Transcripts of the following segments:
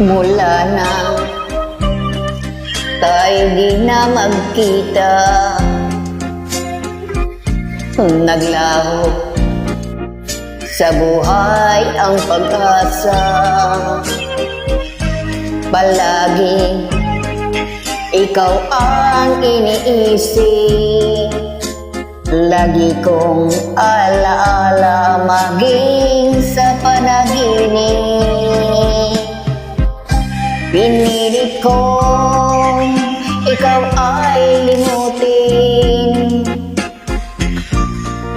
Mula na tayo di na magkita, naglaho sa buhay ang pag-asa. Palagi ikaw ang iniisip, lagi kong alaala maging sa panaginip. Pinilit kong ikaw ay limutin,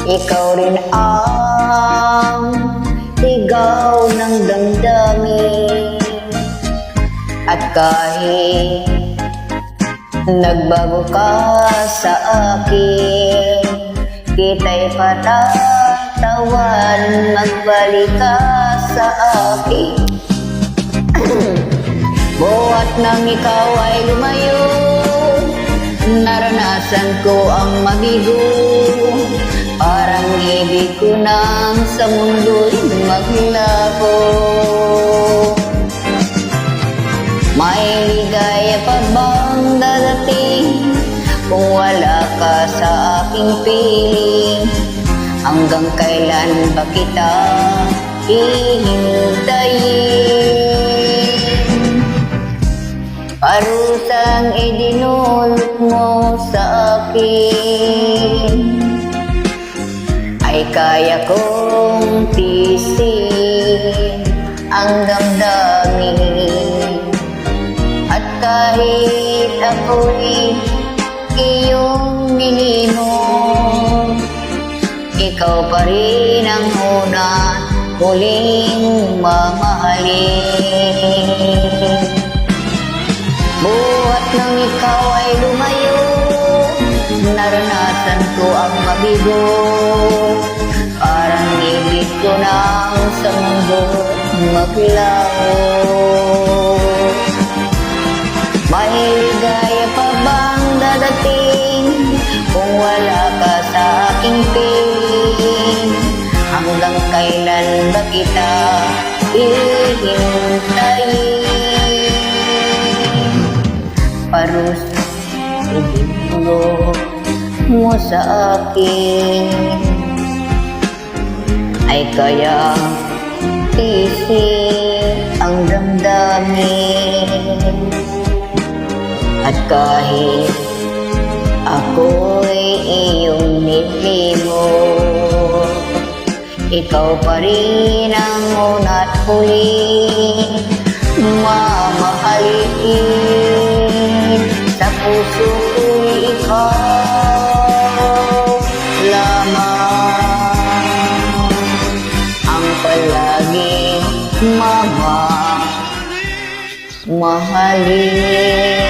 ikaw rin ang ligaw ng damdamin. At kahit nagbago ka sa akin, kita'y patatawan, magbalik ka sa akin. Buhat nang ikaw ay lumayo, naranasan ko ang mabigo. Parang ibig ko nang sa mundo'y maglaho. May ligaya pa bang dadating kung wala ka sa aking piling? Hanggang kailan ba kita hihintayin? Parusang idinulot mo sa akin ay kaya kong tiisin ang damdamin. At kahit ako'y iyong nilimot, ikaw pa rin ang una huling mamahalin. Buhat nang ikaw ay lumayo, naranasan ko ang mabigo. Parang ibig ko nang sa mundo maglaho. May ligaya pa bang dadating kung wala ka sa aking piling? Hanggang kailan ba kita hihintayin? Parusa idinulot mo sa akin ay kaya tiisin ang damdamin. At kahit ako'y iyong nilimot, ikaw pa rin ang una't huli mamahalin. Sa puso ko'y ikaw lamang ang palaging mamahalin.